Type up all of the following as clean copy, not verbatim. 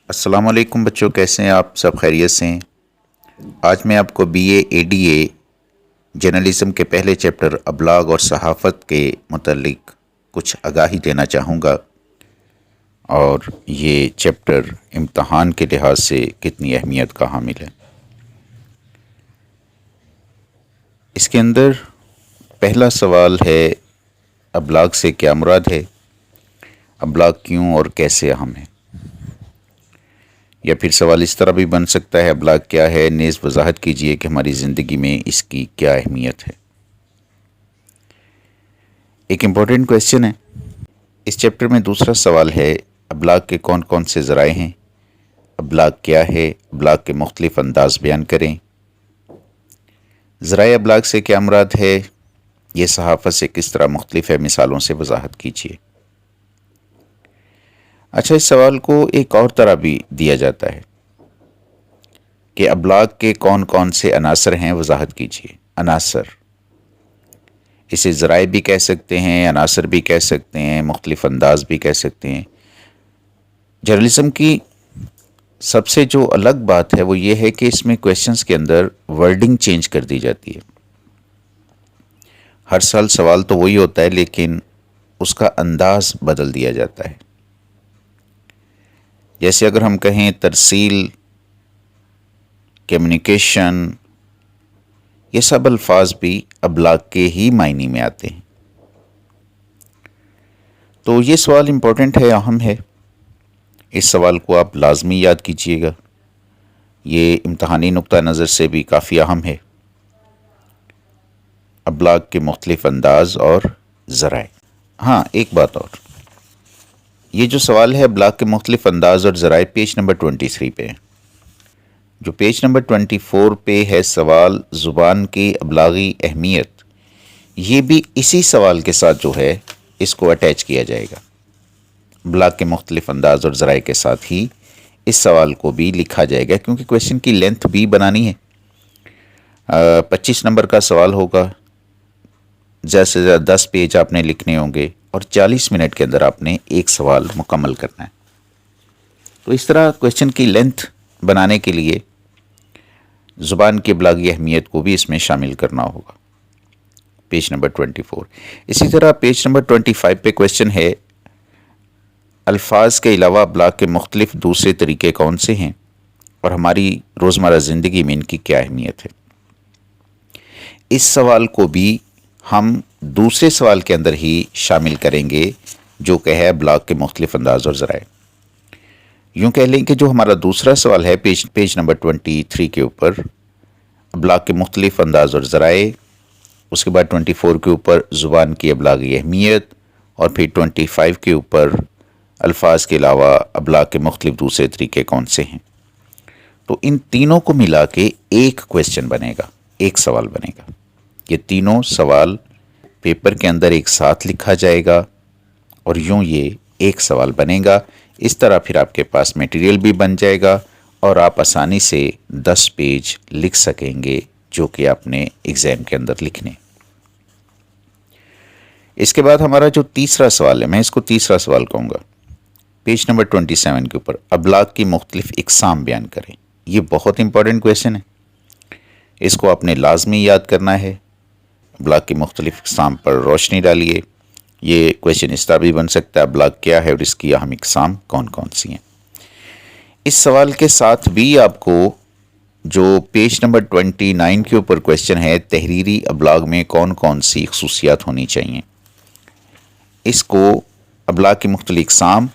السلام علیکم بچوں، کیسے ہیں آپ؟ سب خیریت سے ہیں؟ آج میں آپ کو BA جرنلزم کے پہلے چیپٹر ابلاغ اور صحافت کے متعلق کچھ آگاہی دینا چاہوں گا، اور یہ چیپٹر امتحان کے لحاظ سے کتنی اہمیت کا حامل ہے۔ اس کے اندر پہلا سوال ہے، ابلاغ سے کیا مراد ہے؟ ابلاغ کیوں اور کیسے اہم ہے؟ یا پھر سوال اس طرح بھی بن سکتا ہے، ابلاغ کیا ہے، نیز وضاحت کیجیے کہ ہماری زندگی میں اس کی کیا اہمیت ہے۔ ایک امپورٹنٹ کویسچن ہے۔ اس چیپٹر میں دوسرا سوال ہے، ابلاغ کے کون کون سے ذرائع ہیں؟ ابلاغ کیا ہے؟ ابلاغ کے مختلف انداز بیان کریں۔ ذرائع ابلاغ سے کیا مراد ہے؟ یہ صحافت سے کس طرح مختلف ہے؟ مثالوں سے وضاحت کیجیے۔ اچھا، اس سوال کو ایک اور طرح بھی دیا جاتا ہے کہ ابلاغ کے کون کون سے عناصر ہیں؟ وضاحت کیجیے۔ عناصر، اسے ذرائع بھی کہہ سکتے ہیں، عناصر بھی کہہ سکتے ہیں، مختلف انداز بھی کہہ سکتے ہیں۔ جرنلزم کی سب سے جو الگ بات ہے وہ یہ ہے کہ اس میں کویسچنز کے اندر ورڈنگ چینج کر دی جاتی ہے۔ ہر سال سوال تو وہی ہوتا ہے، لیکن اس کا انداز بدل دیا جاتا ہے۔ جیسے اگر ہم کہیں ترسیل، کمیونیکیشن، یہ سب الفاظ بھی ابلاغ کے ہی معنی میں آتے ہیں۔ تو یہ سوال امپورٹنٹ ہے، اہم ہے۔ اس سوال کو آپ لازمی یاد کیجئے گا، یہ امتحانی نقطہ نظر سے بھی کافی اہم ہے۔ ابلاغ کے مختلف انداز اور ذرائع۔ ہاں، ایک بات اور، یہ جو سوال ہے ابلاغ کے مختلف انداز اور ذرائع، پیج نمبر 23 پہ ہے۔ جو پیج نمبر 24 پہ ہے سوال زبان کی ابلاغی اہمیت، یہ بھی اسی سوال کے ساتھ جو ہے اس کو اٹیچ کیا جائے گا۔ ابلاغ کے مختلف انداز اور ذرائع کے ساتھ ہی اس سوال کو بھی لکھا جائے گا، کیونکہ کویسچن کی لینتھ بھی بنانی ہے۔ 25 نمبر کا سوال ہوگا، زیادہ سے زیادہ 10 پیج آپ نے لکھنے ہوں گے، اور 40 منٹ کے اندر آپ نے ایک سوال مکمل کرنا ہے۔ تو اس طرح کویسچن کی لینتھ بنانے کے لیے زبان کی ابلاغی اہمیت کو بھی اس میں شامل کرنا ہوگا۔ Page number 24۔ اسی طرح پیج نمبر 25 پہ کویسچن ہے، الفاظ کے علاوہ ابلاغ کے مختلف دوسرے طریقے کون سے ہیں اور ہماری روزمرہ زندگی میں ان کی کیا اہمیت ہے؟ اس سوال کو بھی ہم دوسرے سوال کے اندر ہی شامل کریں گے، جو کہ ہے ابلاغ کے مختلف انداز اور ذرائع۔ یوں کہہ لیں کہ جو ہمارا دوسرا سوال ہے پیج نمبر 23 کے اوپر، ابلاغ کے مختلف انداز اور ذرائع، اس کے بعد 24 کے اوپر زبان کی ابلاغی اہمیت، اور پھر 25 کے اوپر الفاظ کے علاوہ ابلاغ کے مختلف دوسرے طریقے کون سے ہیں۔ تو ان تینوں کو ملا کے ایک کویسچن بنے گا، ایک سوال بنے گا۔ یہ تینوں سوال پیپر کے اندر ایک ساتھ لکھا جائے گا، اور یوں یہ ایک سوال بنے گا۔ اس طرح پھر آپ کے پاس میٹیریل بھی بن جائے گا، اور آپ آسانی سے 10 پیج لکھ سکیں گے، جو کہ آپ نے ایگزام کے اندر لکھنے۔ اس کے بعد ہمارا جو تیسرا سوال ہے، میں اس کو تیسرا سوال کہوں گا، پیج نمبر 27 کے اوپر، ابلاغ کی مختلف اقسام بیان کریں۔ یہ بہت امپورٹنٹ کویسچن ہے، اس کو آپ نے لازمی یاد کرنا ہے۔ ابلاغ کی مختلف اقسام پر روشنی ڈالیے۔ یہ کویسچن اس طرح بھی بن سکتا ہے، ابلاغ کیا ہے اور اس کی اہم اقسام کون کون سی ہیں۔ اس سوال کے ساتھ بھی آپ کو جو پیج نمبر 29 کے اوپر کویسچن ہے، تحریری ابلاغ میں کون کون سی خصوصیات ہونی چاہیے، اس کو ابلاغ کی مختلف اقسام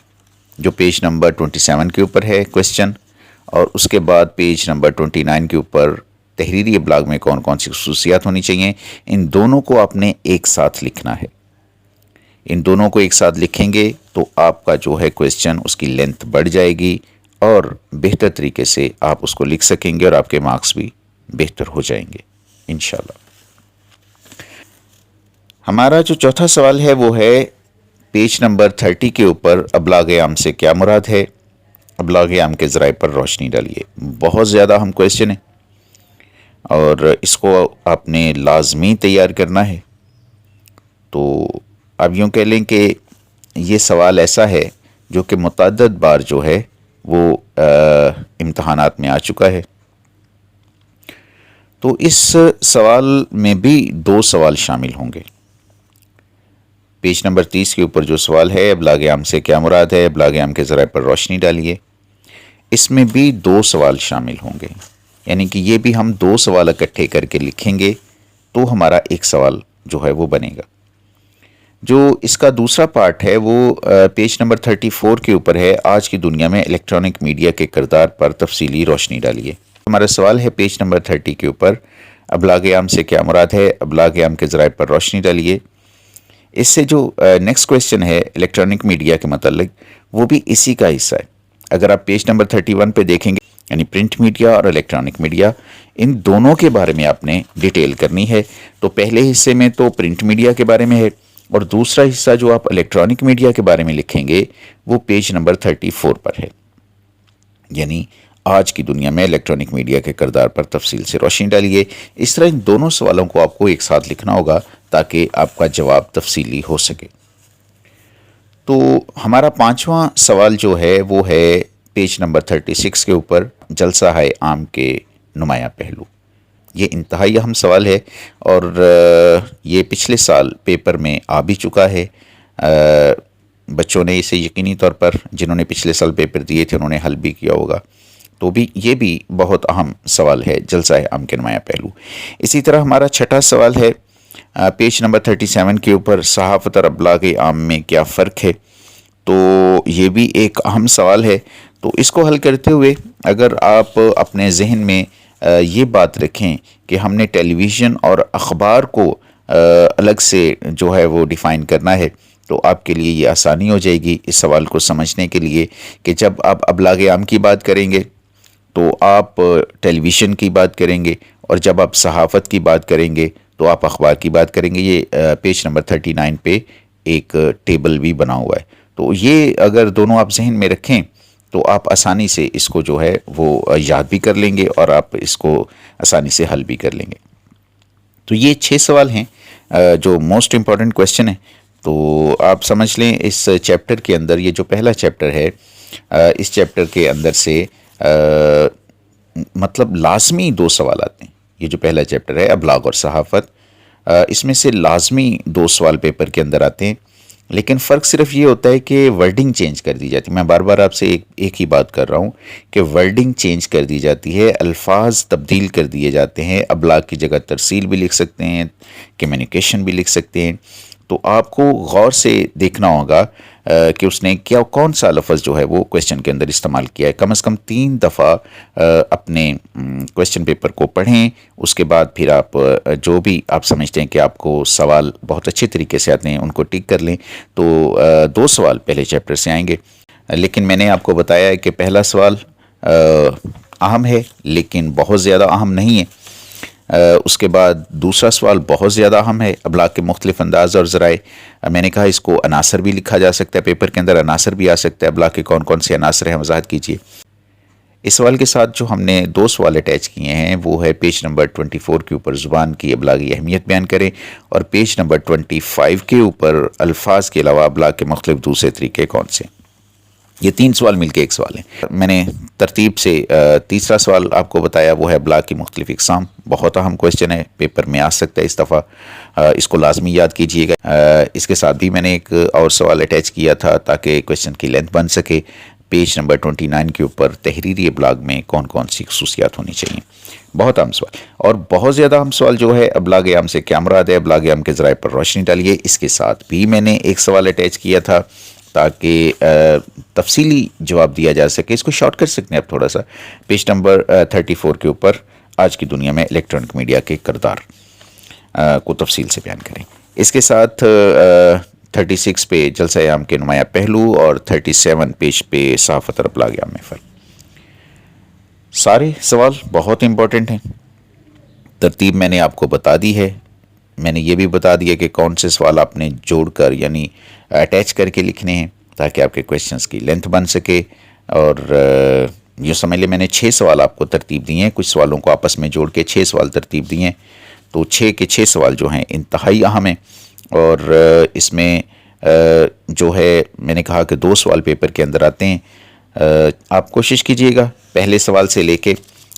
جو پیج نمبر 27 کے اوپر ہے کویسچن، اور اس کے بعد پیج نمبر 29 کے اوپر تحریری ابلاغ میں کون کون سی خصوصیات ہونی چاہیے، ان دونوں کو آپ نے ایک ساتھ لکھنا ہے۔ ان دونوں کو ایک ساتھ لکھیں گے تو آپ کا جو ہے کویسچن، اس کی لینتھ بڑھ جائے گی، اور بہتر طریقے سے آپ اس کو لکھ سکیں گے، اور آپ کے مارکس بھی بہتر ہو جائیں گے انشاءاللہ۔ ہمارا جو چوتھا سوال ہے وہ ہے پیج نمبر 30 کے اوپر، ابلاغ عام سے کیا مراد ہے؟ ابلاغ عام کے ذرائع پر روشنی ڈالیے۔ بہت زیادہ اہم کویسچن ہے، اور اس کو آپ نے لازمی تیار کرنا ہے۔ تو اب یوں کہہ لیں کہ یہ سوال ایسا ہے جو کہ متعدد بار جو ہے وہ امتحانات میں آ چکا ہے. تو اس سوال میں بھی 2 سوال شامل ہوں گے. پیج نمبر 30 کے اوپر جو سوال ہے ابلاغ عام سے کیا مراد ہے، ابلاغ عام کے ذرائع پر روشنی ڈالیے، اس میں بھی 2 سوال شامل ہوں گے. یعنی کہ یہ بھی ہم 2 سوال اکٹھے کر کے لکھیں گے تو ہمارا ایک سوال جو ہے وہ بنے گا. جو اس کا دوسرا پارٹ ہے وہ پیج نمبر 34 کے اوپر ہے. آج کی دنیا میں الیکٹرانک میڈیا کے کردار پر تفصیلی روشنی ڈالیے. ہمارا سوال ہے پیج نمبر 30 کے اوپر، ابلاغ عام سے کیا مراد ہے، ابلاغ عام کے ذرائع پر روشنی ڈالیے. اس سے جو نیکسٹ کویسچن ہے الیکٹرانک میڈیا کے متعلق، وہ بھی اسی کا حصہ ہے. اگر آپ پیج نمبر 31 پہ دیکھیں گے، یعنی پرنٹ میڈیا اور الیکٹرانک میڈیا، ان دونوں کے بارے میں آپ نے ڈیٹیل کرنی ہے. تو پہلے حصے میں تو پرنٹ میڈیا کے بارے میں ہے، اور دوسرا حصہ جو آپ الیکٹرانک میڈیا کے بارے میں لکھیں گے وہ پیج نمبر 34 پر ہے. یعنی آج کی دنیا میں الیکٹرانک میڈیا کے کردار پر تفصیل سے روشنی ڈالیے. اس طرح ان دونوں سوالوں کو آپ کو ایک ساتھ لکھنا ہوگا تاکہ آپ کا جواب تفصیلی ہو سکے. تو ہمارا 5واں سوال جو ہے وہ ہے پیج نمبر 36 کے اوپر، جلسہ ہے عام کے نمایاں پہلو. یہ انتہائی اہم سوال ہے اور یہ پچھلے سال پیپر میں آ بھی چکا ہے. بچوں نے اسے یقینی طور پر، جنہوں نے پچھلے سال پیپر دیے تھے، انہوں نے حل بھی کیا ہوگا. تو بھی یہ بھی بہت اہم سوال ہے، جلسہ عام کے نمایاں پہلو. اسی طرح ہمارا 6واں سوال ہے پیج نمبر 37 کے اوپر، صحافت اور ابلاغ عام میں کیا فرق ہے. تو یہ بھی ایک اہم سوال ہے. تو اس کو حل کرتے ہوئے اگر آپ اپنے ذہن میں یہ بات رکھیں کہ ہم نے ٹیلی ویژن اور اخبار کو الگ سے جو ہے وہ ڈیفائن کرنا ہے، تو آپ کے لیے یہ آسانی ہو جائے گی اس سوال کو سمجھنے کے لیے کہ جب آپ ابلاغ عام کی بات کریں گے تو آپ ٹیلی ویژن کی بات کریں گے، اور جب آپ صحافت کی بات کریں گے تو آپ اخبار کی بات کریں گے. یہ پیج نمبر 39 پہ ایک ٹیبل بھی بنا ہوا ہے. تو یہ اگر دونوں آپ ذہن میں رکھیں تو آپ آسانی سے اس کو جو ہے وہ یاد بھی کر لیں گے اور آپ اس کو آسانی سے حل بھی کر لیں گے. تو یہ 6 سوال ہیں جو موسٹ امپورٹنٹ کویسچن ہیں. تو آپ سمجھ لیں اس چیپٹر کے اندر، یہ جو پہلا چیپٹر ہے، اس چیپٹر کے اندر سے مطلب لازمی 2 سوال آتے ہیں. یہ جو پہلا چیپٹر ہے ابلاغ اور صحافت، اس میں سے لازمی 2 سوال پیپر کے اندر آتے ہیں. لیکن فرق صرف یہ ہوتا ہے کہ ورڈنگ چینج کر دی جاتی ہے. میں بار بار آپ سے ایک ہی بات کر رہا ہوں کہ ورڈنگ چینج کر دی جاتی ہے، الفاظ تبدیل کر دیے جاتے ہیں. ابلاغ کی جگہ ترسیل بھی لکھ سکتے ہیں، کمیونیکیشن بھی لکھ سکتے ہیں. تو آپ کو غور سے دیکھنا ہوگا کہ اس نے کون سا لفظ جو ہے وہ کویسچن کے اندر استعمال کیا ہے. کم از کم 3 دفعہ اپنے کویسچن پیپر کو پڑھیں. اس کے بعد پھر آپ جو بھی آپ سمجھتے ہیں کہ آپ کو سوال بہت اچھے طریقے سے آتے ہیں ان کو ٹک کر لیں. تو 2 سوال پہلے چیپٹر سے آئیں گے. لیکن میں نے آپ کو بتایا ہے کہ پہلا سوال اہم ہے لیکن بہت زیادہ اہم نہیں ہے. اس کے بعد دوسرا سوال بہت زیادہ اہم ہے، ابلاغ کے مختلف انداز اور ذرائع. میں نے کہا اس کو عناصر بھی لکھا جا سکتا ہے، پیپر کے اندر عناصر بھی آ سکتا ہے. ابلاغ کے کون کون سے عناصر ہیں وضاحت کیجیے. اس سوال کے ساتھ جو ہم نے 2 سوال اٹیچ کیے ہیں وہ ہے پیج نمبر 24 کے اوپر زبان کی ابلاغی اہمیت بیان کریں، اور پیج نمبر 25 کے اوپر الفاظ کے علاوہ ابلاغ کے مختلف دوسرے طریقے کون سے. یہ 3 سوال مل کے ایک سوال ہے. میں نے ترتیب سے تیسرا سوال آپ کو بتایا، وہ ہے ابلاغ کی مختلف اقسام. بہت اہم کویسچن ہے، پیپر میں آ سکتا ہے اس دفعہ، اس کو لازمی یاد کیجیے گا. اس کے ساتھ بھی میں نے ایک اور سوال اٹیچ کیا تھا تاکہ کویسچن کی لینتھ بن سکے. پیج نمبر 29 کے اوپر تحریری ابلاغ میں کون کون سی خصوصیات ہونی چاہیے. بہت اہم سوال. اور بہت زیادہ اہم سوال جو ہے ابلاغ عام سے کیا مراد ہے، ابلاغ عام کے ذرائع پر روشنی ڈالیے. اس کے ساتھ بھی میں نے ایک سوال اٹیچ کیا تھا تاکہ تفصیلی جواب دیا جا سکے. اس کو شارٹ کر سکتے ہیں آپ تھوڑا سا. پیج نمبر 34 کے اوپر آج کی دنیا میں الیکٹرانک میڈیا کے کردار کو تفصیل سے بیان کریں. اس کے ساتھ 36 پہ جلسہ عام کے نمایاں پہلو اور 37 پیج پہ صحافت اور ابلاغ عام میں فرق. سارے سوال بہت امپورٹنٹ ہیں. ترتیب میں نے آپ کو بتا دی ہے. میں نے یہ بھی بتا دیا کہ کون سے سوال آپ نے جوڑ کر یعنی اٹیچ کر کے لکھنے ہیں تاکہ آپ کے کویسچنس کی لینتھ بن سکے. اور یہ سمجھ لیں میں نے 6 سوال آپ کو ترتیب دیے ہیں. کچھ سوالوں کو آپس میں جوڑ کے 6 سوال ترتیب دیے ہیں. تو 6 کے 6 سوال جو ہیں انتہائی اہم ہیں. اور اس میں جو ہے میں نے کہا کہ 2 سوال پیپر کے اندر آتے ہیں. آپ کوشش کیجئے گا پہلے سوال سے لے کے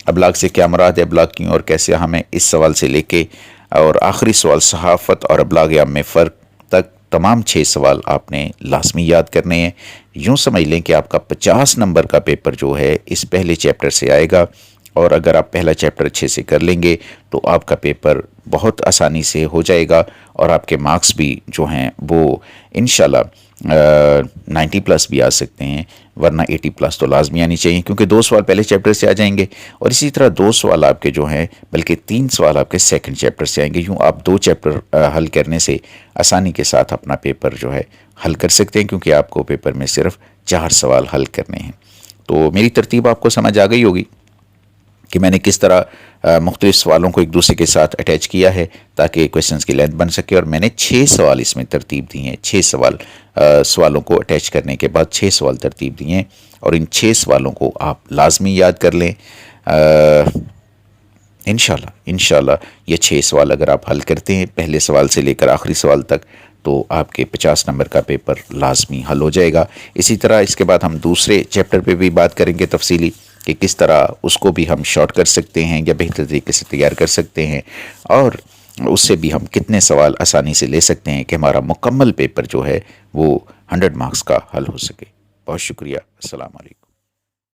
ابلاغ سے کیا مراد ہے، ابلاغ کیوں اور کیسے، ہمیں اس سوال سے لے کے اور آخری سوال صحافت اور ابلاغ عام میں فرق تک تمام 6 سوال آپ نے لازمی یاد کرنے ہیں۔ یوں سمجھ لیں کہ آپ کا 50 نمبر کا پیپر جو ہے اس پہلے چیپٹر سے آئے گا، اور اگر آپ پہلا چیپٹر اچھے سے کر لیں گے تو آپ کا پیپر بہت آسانی سے ہو جائے گا، اور آپ کے مارکس بھی جو ہیں وہ انشاءاللہ 90 پلس بھی آ سکتے ہیں، ورنہ 80 پلس تو لازمی آنی چاہیے، کیونکہ 2 سوال پہلے چیپٹر سے آ جائیں گے، اور اسی طرح 2 سوال آپ کے جو ہیں بلکہ 3 سوال آپ کے سیکنڈ چیپٹر سے آئیں گے۔ یوں آپ 2 چیپٹر حل کرنے سے آسانی کے ساتھ اپنا پیپر جو ہے حل کر سکتے ہیں، کیونکہ آپ کو پیپر میں صرف 4 سوال حل کرنے ہیں۔ تو میری ترتیب آپ کو سمجھ آ گئی ہوگی کہ میں نے کس طرح مختلف سوالوں کو ایک دوسرے کے ساتھ اٹیچ کیا ہے تاکہ کویشچنز کی لینتھ بن سکے، اور میں نے 6 سوال اس میں ترتیب دی ہیں، 6 سوالوں کو اٹیچ کرنے کے بعد 6 سوال ترتیب دیے ہیں، اور ان 6 سوالوں کو آپ لازمی یاد کر لیں۔ انشاءاللہ یہ 6 سوال اگر آپ حل کرتے ہیں پہلے سوال سے لے کر آخری سوال تک تو آپ کے 50 نمبر کا پیپر لازمی حل ہو جائے گا۔ اسی طرح اس کے بعد ہم دوسرے چیپٹر پہ بھی بات کریں گے تفصیلی کہ کس طرح اس کو بھی ہم شارٹ کر سکتے ہیں یا بہتر طریقے سے تیار کر سکتے ہیں، اور اس سے بھی ہم کتنے سوال آسانی سے لے سکتے ہیں کہ ہمارا مکمل پیپر جو ہے وہ 100 مارکس کا حل ہو سکے۔ بہت شکریہ، السلام علیکم۔